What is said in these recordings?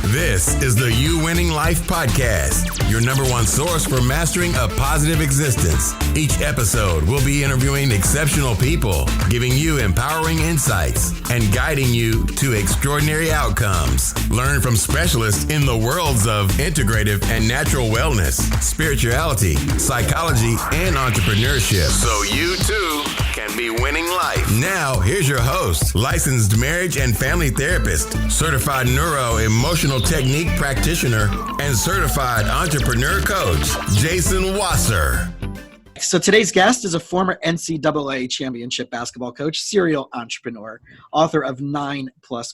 This is the You Winning Life Podcast, your number one source for mastering a positive existence. Each episode will be interviewing exceptional people, giving you empowering insights, and guiding you to extraordinary outcomes. Learn from specialists in the worlds of integrative and natural wellness, spirituality, psychology, and entrepreneurship, so you too can be winning life. Now, here's your host, licensed marriage and family therapist, certified neuro-emotional technique practitioner, and certified entrepreneur coach, Jason Wasser. So today's guest is a former NCAA championship basketball coach, serial entrepreneur, author of 9+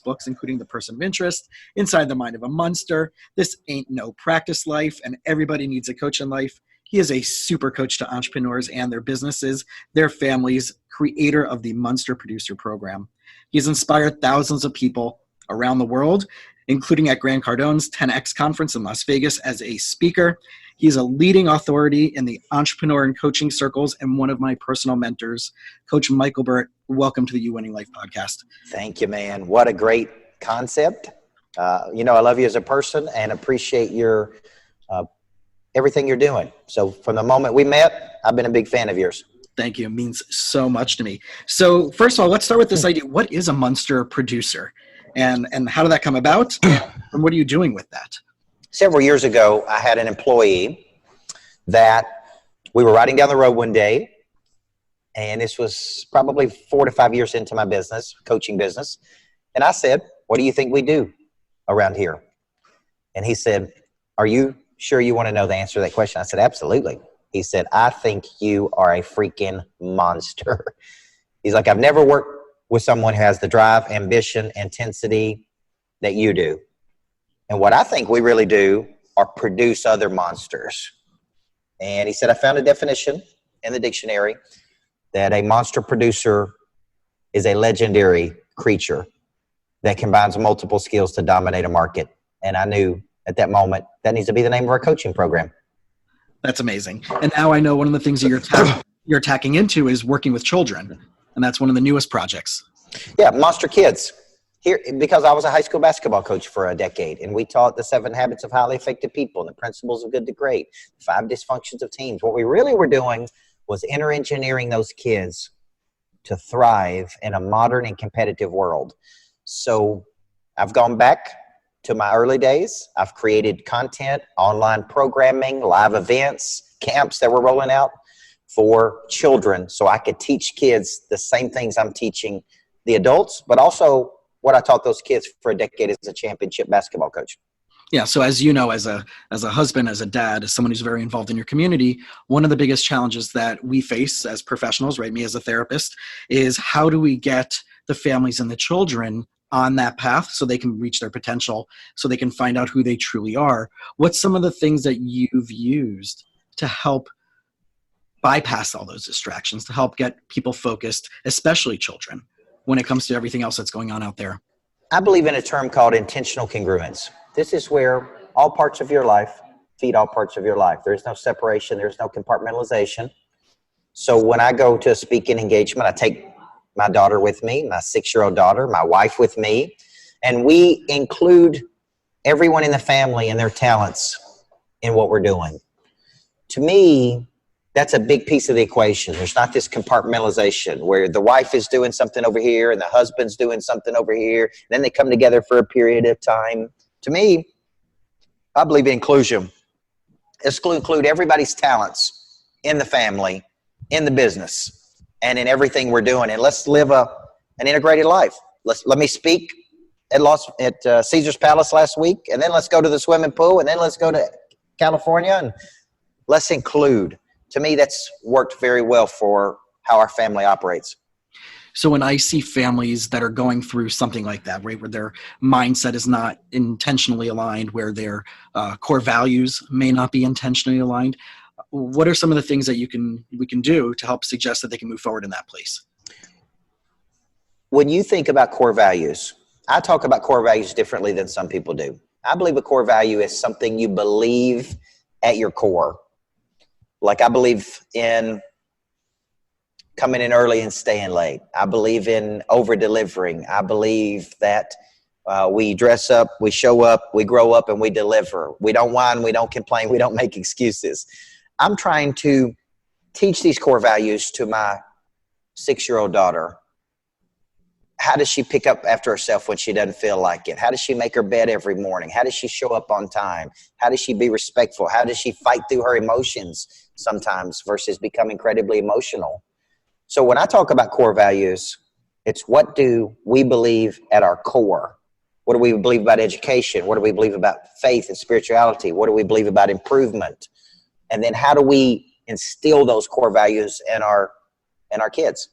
books, including The Person of Interest, Inside the Mind of a Monster, This Ain't No Practice Life, and Everybody Needs a Coach in Life. He is a super coach to entrepreneurs and their businesses, their families, creator of the Monster Producer Program. He's inspired thousands of people around the world, including at Grant Cardone's 10X conference in Las Vegas as a speaker. He's a leading authority in the entrepreneur and coaching circles and one of my personal mentors. Coach Micheal Burt, welcome to the You Winning Life podcast. Thank you, man. What a great concept. I love you as a person and appreciate your everything you're doing. So from the moment we met, I've been a big fan of yours. Thank you. It means so much to me. So first of all, let's start with this idea. What is a Monster Producer? And how did that come about? And what are you doing with that? Several years ago, I had an employee that we were riding down the road one day, and this was probably 4 to 5 years into my business, coaching business. And I said, what do you think we do around here? And he said, are you sure you want to know the answer to that question? I said, absolutely. He said, I think you are a freaking monster. He's like, I've never worked with someone who has the drive, ambition, intensity that you do. And what I think we really do are produce other monsters. And he said, I found a definition in the dictionary that a monster producer is a legendary creature that combines multiple skills to dominate a market. And I knew at that moment that needs to be the name of our coaching program. That's amazing. And now I know one of the things that you're tacking into is working with children. And that's one of the newest projects. Yeah, Monster Kids. Here, because I was a high school basketball coach for a decade, and we taught the 7 habits of highly effective people and the principles of good to great, 5 dysfunctions of teams. What we really were doing was engineering those kids to thrive in a modern and competitive world. So I've gone back to my early days. I've created content, online programming, live events, camps that we're rolling out for children so I could teach kids the same things I'm teaching the adults, but also what I taught those kids for a decade as a championship basketball coach. Yeah. So as you know, as a husband, as a dad, as someone who's very involved in your community, one of the biggest challenges that we face as professionals, right, me as a therapist, is how do we get the families and the children on that path so they can reach their potential, so they can find out who they truly are? What's some of the things that you've used to help bypass all those distractions, to help get people focused, especially children, when it comes to everything else that's going on out there? I believe in a term called intentional congruence. This is where all parts of your life feed all parts of your life. There's no separation. There's no compartmentalization. So when I go to a speaking engagement, I take my daughter with me, my 6-year-old daughter, my wife with me, and we include everyone in the family and their talents in what we're doing. To me, that's a big piece of the equation. There's not this compartmentalization where the wife is doing something over here and the husband's doing something over here. Then they come together for a period of time. To me, I believe in inclusion. It's to include everybody's talents in the family, in the business, and in everything we're doing. And let's live an integrated life. Let me speak at Caesar's Palace last week, and then let's go to the swimming pool, and then let's go to California, and let's include. To me, that's worked very well for how our family operates. So when I see families that are going through something like that, right, where their mindset is not intentionally aligned, where their core values may not be intentionally aligned, what are some of the things that we can do to help suggest that they can move forward in that place? When you think about core values, I talk about core values differently than some people do. I believe a core value is something you believe at your core. Like I believe in coming in early and staying late. I believe in over-delivering. I believe that We dress up, we show up, we grow up, and we deliver. We don't whine, we don't complain, we don't make excuses. I'm trying to teach these core values to my 6-year-old daughter. How does she pick up after herself when she doesn't feel like it? How does she make her bed every morning? How does she show up on time? How does she be respectful? How does she fight through her emotions sometimes versus become incredibly emotional? So when I talk about core values, it's what do we believe at our core? What do we believe about education? What do we believe about faith and spirituality? What do we believe about improvement? And then how do we instill those core values in our kids?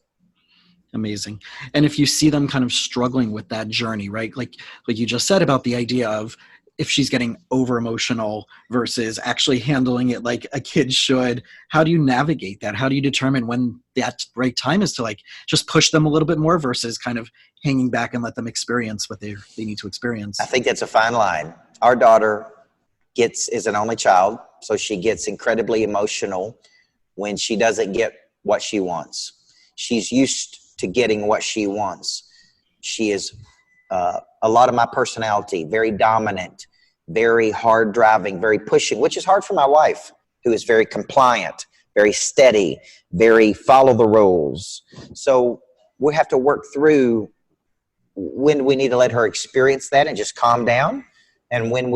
Amazing. And if you see them kind of struggling with that journey, right? Like you just said about the idea of if she's getting over emotional versus actually handling it like a kid should, how do you navigate that? How do you determine when that right time is to like just push them a little bit more versus kind of hanging back and let them experience what they need to experience? I think that's a fine line. Our daughter is an only child, so she gets incredibly emotional when she doesn't get what she wants. She's used to getting what she wants. She is a lot of my personality, very dominant, very hard driving, very pushing, which is hard for my wife, who is very compliant, very steady, very follow the rules. So we have to work through when we need to let her experience that and just calm down, and when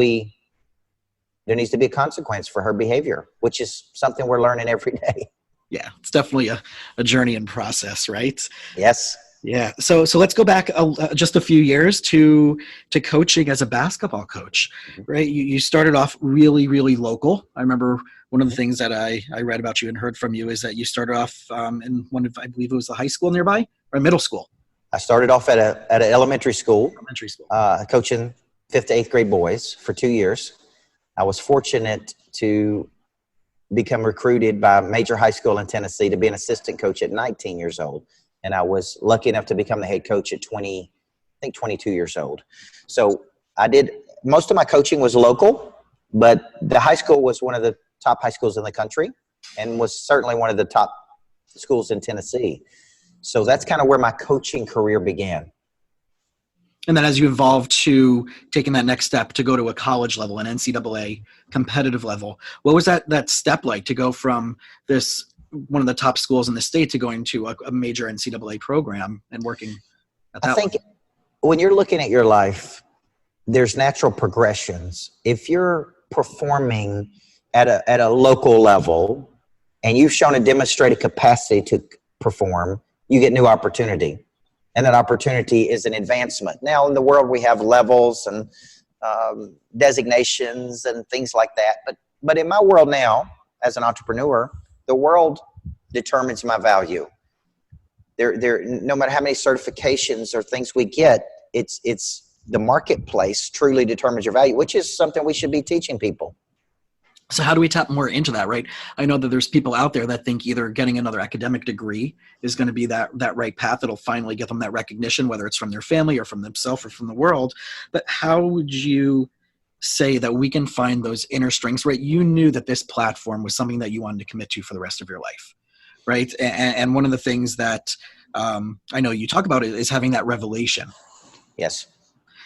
there needs to be a consequence for her behavior, which is something we're learning every day. Yeah, it's definitely a journey and process, right? Yes. Yeah. So let's go back just a few years to coaching as a basketball coach, right? You started off really, really local. I remember one of the things that I read about you and heard from you is that you started off in one of, I believe it was the high school nearby or middle school. I started off at an elementary school. Coaching 5th to 8th grade boys for 2 years. I was fortunate to become recruited by a major high school in Tennessee to be an assistant coach at 19 years old. And I was lucky enough to become the head coach at 22 years old. So most of my coaching was local, but the high school was one of the top high schools in the country and was certainly one of the top schools in Tennessee. So that's kind of where my coaching career began. And then as you evolved to taking that next step to go to a college level, an NCAA competitive level, what was that step like to go from this one of the top schools in the state to going to a major NCAA program and working at that? I think when you're looking at your life, there's natural progressions. If you're performing at a local level and you've shown a demonstrated capacity to perform, you get new opportunity. And that opportunity is an advancement. Now, in the world, we have levels and designations and things like that. But in my world now, as an entrepreneur, the world determines my value. No matter how many certifications or things we get, it's the marketplace truly determines your value, which is something we should be teaching people. So how do we tap more into that, right? I know that there's people out there that think either getting another academic degree is going to be that right path that'll finally get them that recognition, whether it's from their family or from themselves or from the world. But how would you say that we can find those inner strengths, right? You knew that this platform was something that you wanted to commit to for the rest of your life, right? And one of the things that I know you talk about is having that revelation. Yes.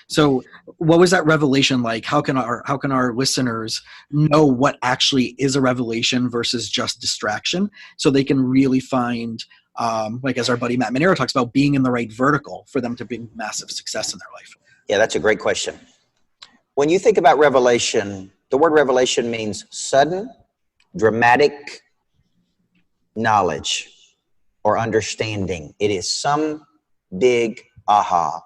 So what was that revelation like? How can our listeners know what actually is a revelation versus just distraction so they can really find, like as our buddy Matt Manero talks about, being in the right vertical for them to bring massive success in their life? Yeah, that's a great question. When you think about revelation, the word revelation means sudden, dramatic knowledge or understanding. It is some big aha.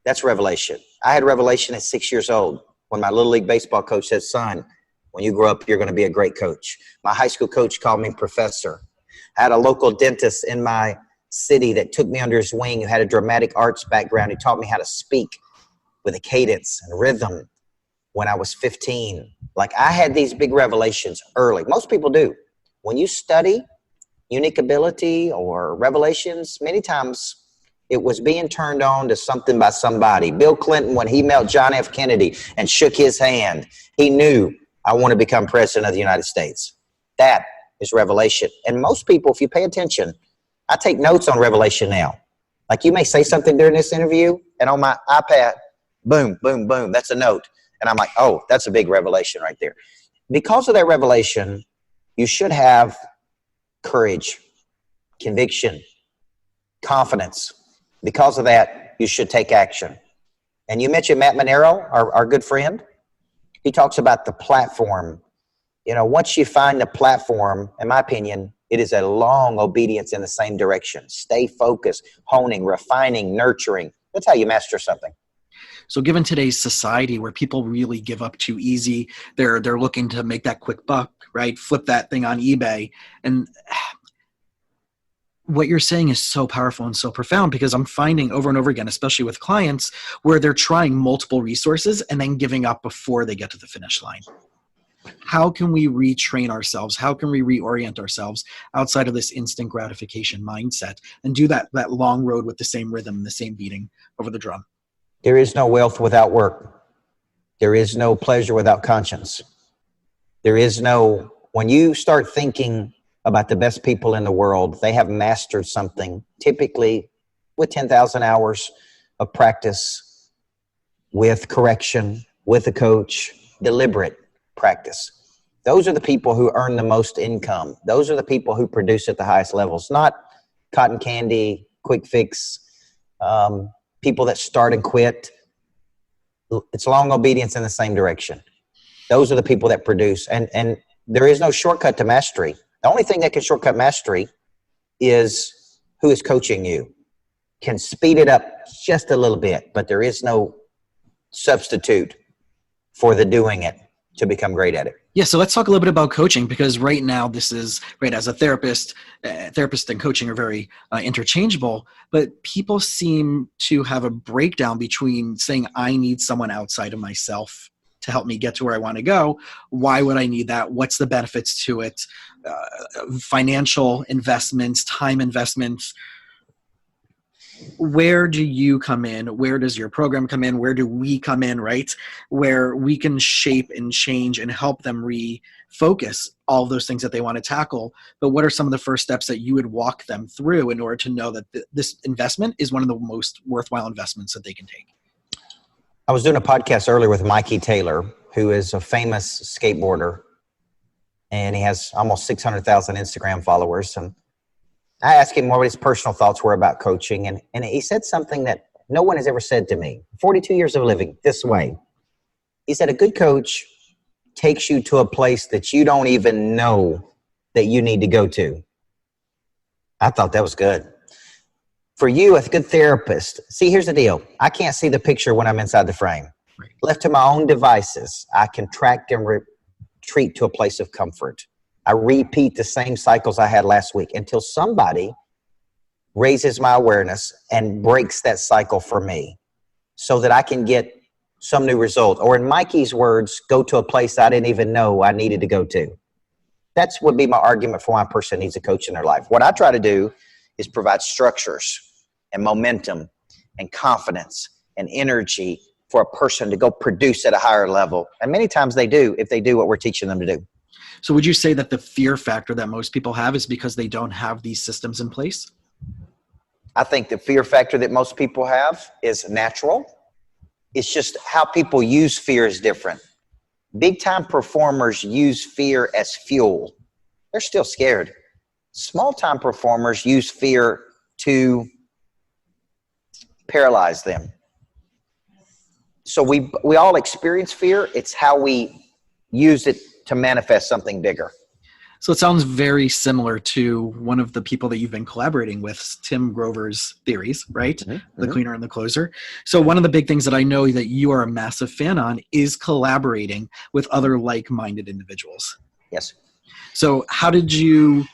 That's revelation. I had revelation at 6 years old when my Little League baseball coach said, son, when you grow up, you're going to be a great coach. My high school coach called me professor. I had a local dentist in my city that took me under his wing who had a dramatic arts background. He taught me how to speak with a cadence and rhythm when I was 15. Like, I had these big revelations early. Most people do. When you study unique ability or revelations, many times it was being turned on to something by somebody. Bill Clinton, when he met John F. Kennedy and shook his hand, he knew, I want to become president of the United States. That is revelation. And most people, if you pay attention, I take notes on revelation now. Like, you may say something during this interview, and on my iPad, boom, boom, boom. That's a note. And I'm like, oh, that's a big revelation right there. Because of that revelation, you should have courage, conviction, confidence. Because of that, you should take action. And you mentioned Matt Monero, our good friend. He talks about the platform. Once you find the platform, in my opinion, it is a long obedience in the same direction. Stay focused, honing, refining, nurturing. That's how you master something. So given today's society where people really give up too easy, they're looking to make that quick buck, right? Flip that thing on eBay. And what you're saying is so powerful and so profound, because I'm finding over and over again, especially with clients, where they're trying multiple resources and then giving up before they get to the finish line. How can we retrain ourselves? How can we reorient ourselves outside of this instant gratification mindset and do that long road with the same rhythm, the same beating over the drum? There is no wealth without work. There is no pleasure without conscience. When you start thinking about the best people in the world, they have mastered something, typically with 10,000 hours of practice, with correction, with a coach, deliberate practice. Those are the people who earn the most income. Those are the people who produce at the highest levels, not cotton candy, quick fix, people that start and quit. It's long obedience in the same direction. Those are the people that produce. And there is no shortcut to mastery. The only thing that can shortcut mastery is who is coaching you. Can speed it up just a little bit, but there is no substitute for the doing it to become great at it. Yeah, so let's talk a little bit about coaching, because right now this is, right, as a therapist and coaching are very interchangeable, but people seem to have a breakdown between saying, I need someone outside of myself to help me get to where I want to go. Why would I need that? What's the benefits to it? Financial investments, time investments. Where do you come in? Where does your program come in? Where do we come in, right? Where we can shape and change and help them refocus all of those things that they want to tackle. But what are some of the first steps that you would walk them through in order to know that this investment is one of the most worthwhile investments that they can take? I was doing a podcast earlier with Mikey Taylor, who is a famous skateboarder, and he has almost 600,000 Instagram followers. And I asked him what his personal thoughts were about coaching, and he said something that no one has ever said to me. 42 years of living this way. He said, a good coach takes you to a place that you don't even know that you need to go to. I thought that was good. For you, a good therapist, see, here's the deal. I can't see the picture when I'm inside the frame. Right. Left to my own devices, I contract and retreat to a place of comfort. I repeat the same cycles I had last week until somebody raises my awareness and breaks that cycle for me so that I can get some new result. Or in Mikey's words, go to a place I didn't even know I needed to go to. That's would be my argument for why a person needs a coach in their life. What I try to do is provide structures and momentum and confidence and energy for a person to go produce at a higher level. And many times they do if they do what we're teaching them to do. So would you say that the fear factor that most people have is because they don't have these systems in place? I think the fear factor that most people have is natural. It's just how people use fear is different. Big time performers use fear as fuel. They're still scared. Small time performers use fear to paralyze them. So we all experience fear. It's how we use it to manifest something bigger. So it sounds very similar to one of the people that you've been collaborating with, Tim Grover's theories, right? Mm-hmm. The cleaner and the closer. So one of the big things that I know that you are a massive fan on is collaborating with other like-minded individuals. Yes. So how did you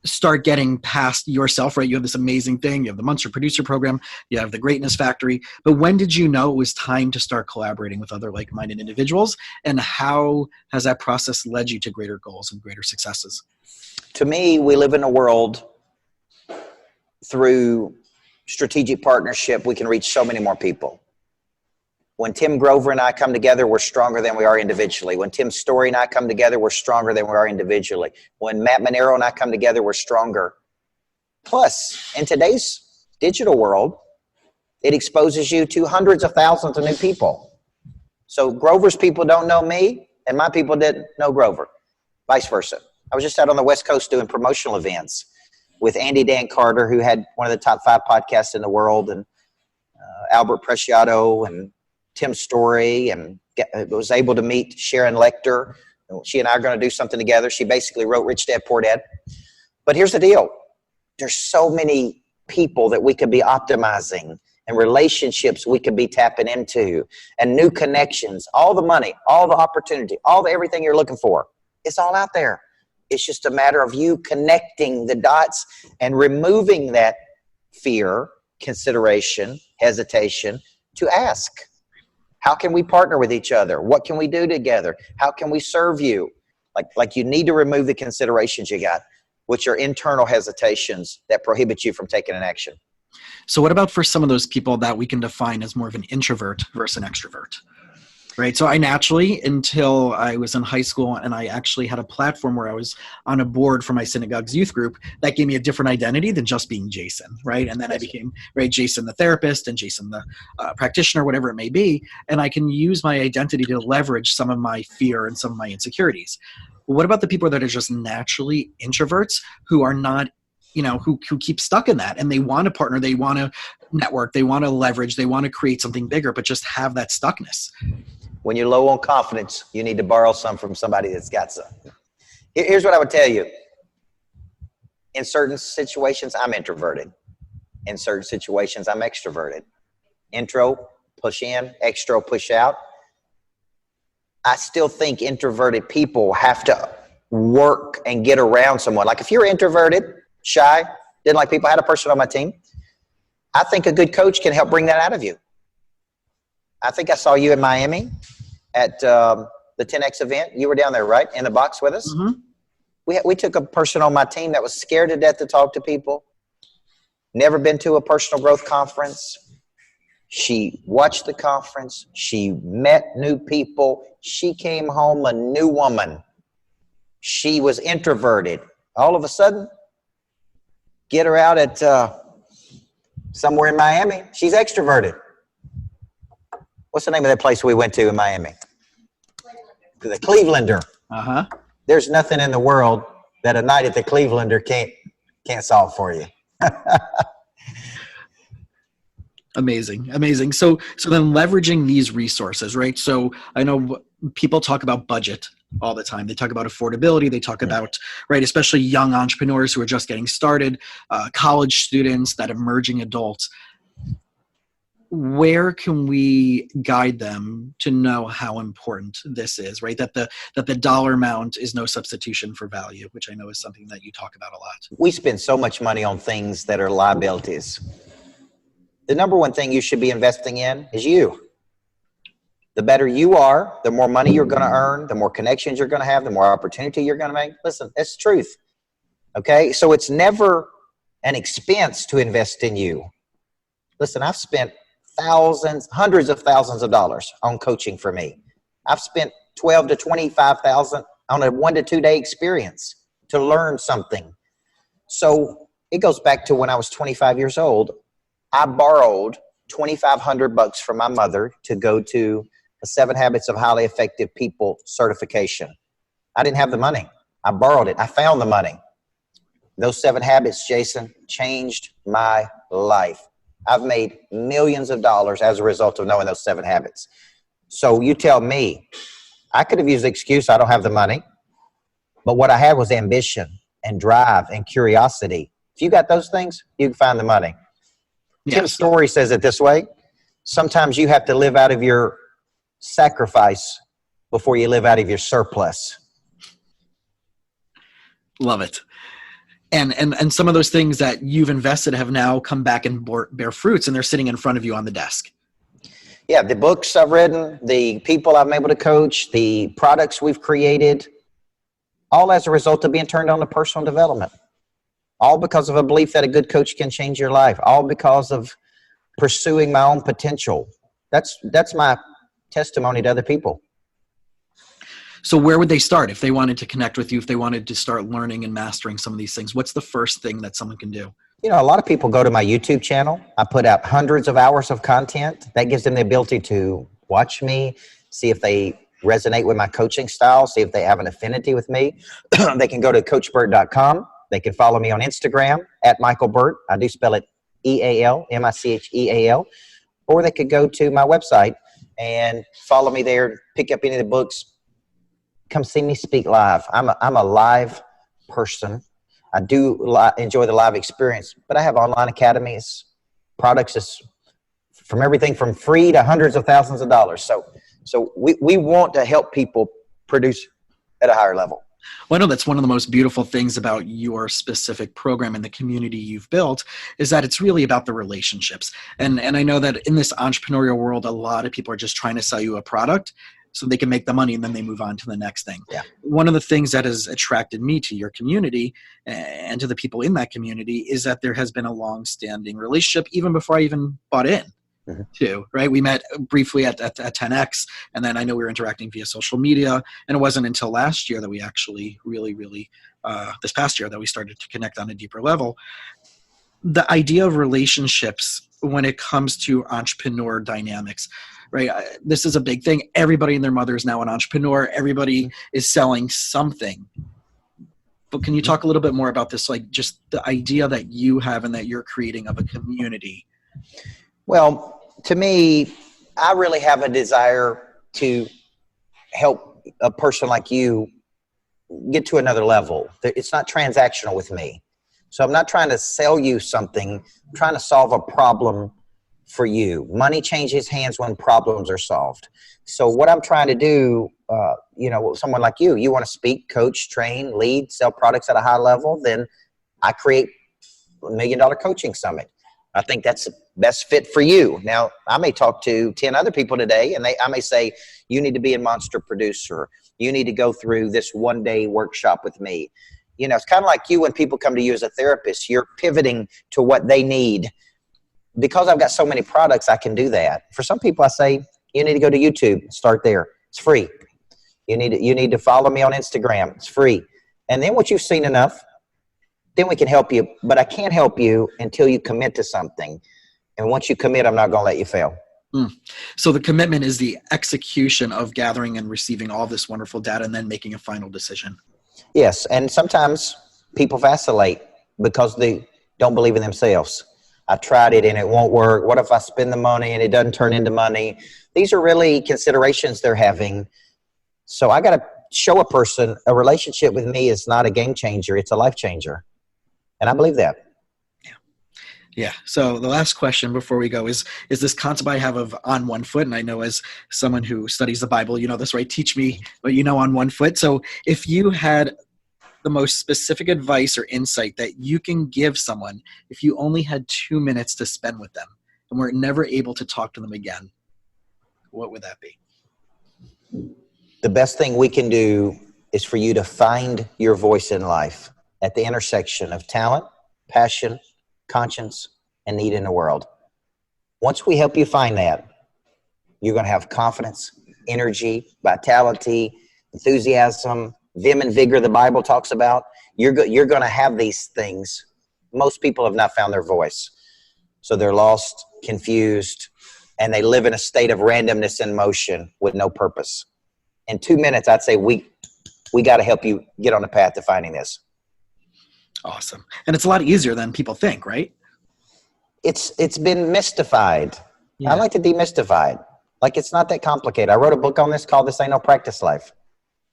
start getting past yourself, right? You have this amazing thing. You have the Monster Producer Program. You have the Greatness Factory. But when did you know it was time to start collaborating with other like-minded individuals? And how has that process led you to greater goals and greater successes? To me, we live in a world through strategic partnership, we can reach so many more people. When Tim Grover and I come together, we're stronger than we are individually. When Tim Story and I come together, we're stronger than we are individually. When Matt Monero and I come together, we're stronger. Plus, in today's digital world, It exposes you to hundreds of thousands of new people. So Grover's people don't know me, and my people didn't know Grover, vice versa. I was just out on the West Coast doing promotional events with Andy Dan Carter, who had one of the top 5 podcasts in the world, and Albert Preciado and Tim Story, and was able to meet Sharon Lecter. She and I are going to do something together. She basically wrote Rich Dad Poor Dad. But here's the deal. There's so many people that we could be optimizing, and relationships we could be tapping into, and new connections, all the money, all the opportunity, all the everything you're looking for. It's all out there. It's just a matter of you connecting the dots and removing that fear, consideration, hesitation to ask. How can we partner with each other? What can we do together? How can we serve you? Like you need to remove the considerations you got, which are internal hesitations that prohibit you from taking an action. So what about for some of those people that we can define as more of an introvert versus an extrovert, right? So I naturally, until I was in high school and I actually had a platform where I was on a board for my synagogue's youth group, that gave me a different identity than just being Jason, right? And then I became, right, Jason the therapist and Jason the practitioner, whatever it may be. And I can use my identity to leverage some of my fear and some of my insecurities. What about the people that are just naturally introverts who are not, who keep stuck in that, and they want to partner, they want to network, they want to leverage, they want to create something bigger, but just have that stuckness? When you're low on confidence, you need to borrow some from somebody that's got some. Here's what I would tell you. In certain situations, I'm introverted. In certain situations, I'm extroverted. Intro, push in, extro, push out. I still think introverted people have to work and get around someone. Like if you're introverted, shy, didn't like people, I had a person on my team, I think a good coach can help bring that out of you. I think I saw you in Miami at the 10X event. You were down there, right? In the box with us? Mm-hmm. We took a person on my team that was scared to death to talk to people, never been to a personal growth conference. She watched the conference. She met new people. She came home a new woman. She was introverted. All of a sudden, get her out at somewhere in Miami. She's extroverted. What's the name of that place we went to in Miami? The Clevelander. Uh-huh. There's nothing in the world that a night at the Clevelander can't solve for you. Amazing. So then leveraging these resources, right? So I know people talk about budget all the time. They talk about affordability. They talk about, right, especially young entrepreneurs who are just getting started, college students, that emerging adults. Where can we guide them to know how important this is, right? That the dollar amount is no substitution for value, which I know is something that you talk about a lot. We spend so much money on things that are liabilities. The number one thing you should be investing in is you. The better you are, the more money you're going to earn, the more connections you're going to have, the more opportunity you're going to make. Listen, it's truth. Okay? So it's never an expense to invest in you. Listen, I've spent thousands, hundreds of thousands of dollars on coaching for me. I've spent $12,000 to $25,000 on a 1 to 2 day experience to learn something. So it goes back to when I was 25 years old. I borrowed $2,500 from my mother to go to a 7 Habits of Highly Effective People certification. I didn't have the money. I borrowed it. I found the money. Those 7 habits, Jason, changed my life. I've made millions of dollars as a result of knowing those 7 habits. So you tell me, I could have used the excuse, I don't have the money. But what I had was ambition and drive and curiosity. If you got those things, you can find the money. Yes. Tim Story says it this way. Sometimes you have to live out of your sacrifice before you live out of your surplus. Love it. And some of those things that you've invested have now come back and bear fruits, and they're sitting in front of you on the desk. Yeah, the books I've written, the people I've been able to coach, the products we've created, all as a result of being turned on to personal development. All because of a belief that a good coach can change your life. All because of pursuing my own potential. That's my testimony to other people. So where would they start if they wanted to connect with you, if they wanted to start learning and mastering some of these things? What's the first thing that someone can do? You know, a lot of people go to my YouTube channel. I put out hundreds of hours of content. That gives them the ability to watch me, see if they resonate with my coaching style, see if they have an affinity with me. They can go to coachburt.com. They can follow me on Instagram at Micheal Burt. I do spell it EAL, Micheal. Or they could go to my website and follow me there, pick up any of the books. Come see me speak live. I'm a live person. I do enjoy the live experience, but I have online academies, products is from everything from free to hundreds of thousands of dollars. So we want to help people produce at a higher level. Well, I know that's one of the most beautiful things about your specific program and the community you've built is that it's really about the relationships. And I know that in this entrepreneurial world, a lot of people are just trying to sell you a product so they can make the money and then they move on to the next thing. Yeah. One of the things that has attracted me to your community and to the people in that community is that there has been a long-standing relationship even before I even bought in. Too, right? We met briefly at 10X, and then I know we were interacting via social media, and it wasn't until last year that we actually really, this past year that we started to connect on a deeper level. The idea of relationships when it comes to entrepreneur dynamics, right? This is a big thing. Everybody and their mother is now an entrepreneur. Everybody is selling something. But can you talk a little bit more about this, like just the idea that you have and that you're creating of a community? Well, to me, I really have a desire to help a person like you get to another level. It's not transactional with me. So I'm not trying to sell you something. I'm trying to solve a problem for you. Money changes hands when problems are solved. So what I'm trying to do, someone like you want to speak, coach, train, lead, sell products at a high level, then I create $1 million coaching summit. I think that's the best fit for you. Now, I may talk to 10 other people today, and I may say, you need to be a monster producer. You need to go through this one-day workshop with me. You know, it's kind of like you when people come to you as a therapist. You're pivoting to what they need. Because I've got so many products, I can do that. For some people, I say, you need to go to YouTube. Start there. It's free. You need to follow me on Instagram. It's free. And then once you've seen enough, then we can help you. But I can't help you until you commit to something. And once you commit, I'm not going to let you fail. So the commitment is the execution of gathering and receiving all this wonderful data and then making a final decision. Yes. And sometimes people vacillate because they don't believe in themselves. I tried it and it won't work. What if I spend the money and it doesn't turn into money? These are really considerations they're having. So I got to show a person a relationship with me is not a game changer. It's a life changer. And I believe that. Yeah. So the last question before we go is this concept I have of on one foot. And I know as someone who studies the Bible, you know this, right? Teach me what you know on one foot. So if you had the most specific advice or insight that you can give someone, if you only had 2 minutes to spend with them and were never able to talk to them again, what would that be? The best thing we can do is for you to find your voice in life at the intersection of talent, passion, conscience, and need in the world. Once we help you find that, you're going to have confidence, energy, vitality, enthusiasm, vim and vigor the Bible talks about. You're going to have these things. Most people have not found their voice. So they're lost, confused, and they live in a state of randomness and motion with no purpose. In 2 minutes, I'd say we got to help you get on the path to finding this. Awesome. And it's a lot easier than people think, right? It's been mystified. Yeah. I like to demystify it. Like it's not that complicated. I wrote a book on this called This Ain't No Practice Life.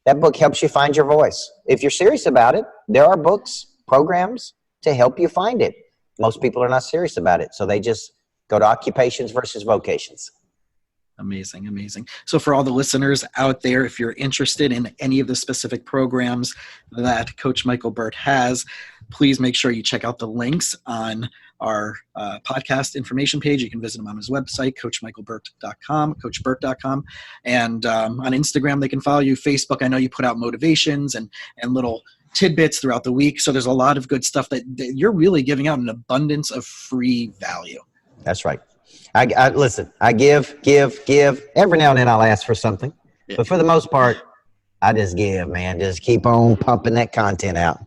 That book helps you find your voice. If you're serious about it, there are books, programs to help you find it. Most people are not serious about it. So they just go to occupations versus vocations. Amazing, amazing. So for all the listeners out there, if you're interested in any of the specific programs that Coach Micheal Burt has, please make sure you check out the links on our podcast information page. You can visit him on his website, coachmichealburt.com, coachburt.com. And on Instagram, they can follow you. Facebook, I know you put out motivations and little tidbits throughout the week. So there's a lot of good stuff that you're really giving out an abundance of free value. That's right. I listen, I give. Every now and then I'll ask for something. Yeah. But for the most part, I just give, man. Just keep on pumping that content out.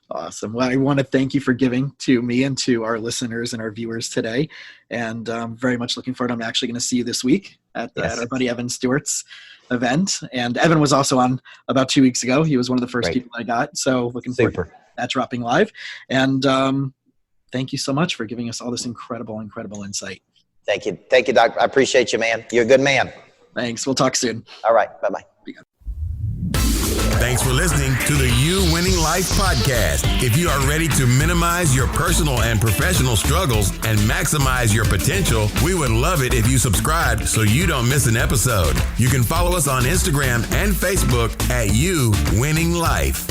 Awesome. Well, I want to thank you for giving to me and to our listeners and our viewers today. And I'm very much looking forward. I'm actually going to see you this week at our buddy Evan Stewart's event. And Evan was also on about 2 weeks ago. He was one of the first people I got. So looking forward to that dropping live. And thank you so much for giving us all this incredible insight. Thank you. Thank you, Doc. I appreciate you, man. You're a good man. Thanks. We'll talk soon. All right. Bye-bye. Thanks for listening to the You Winning Life podcast. If you are ready to minimize your personal and professional struggles and maximize your potential, we would love it if you subscribe so you don't miss an episode. You can follow us on Instagram and Facebook at You Winning Life.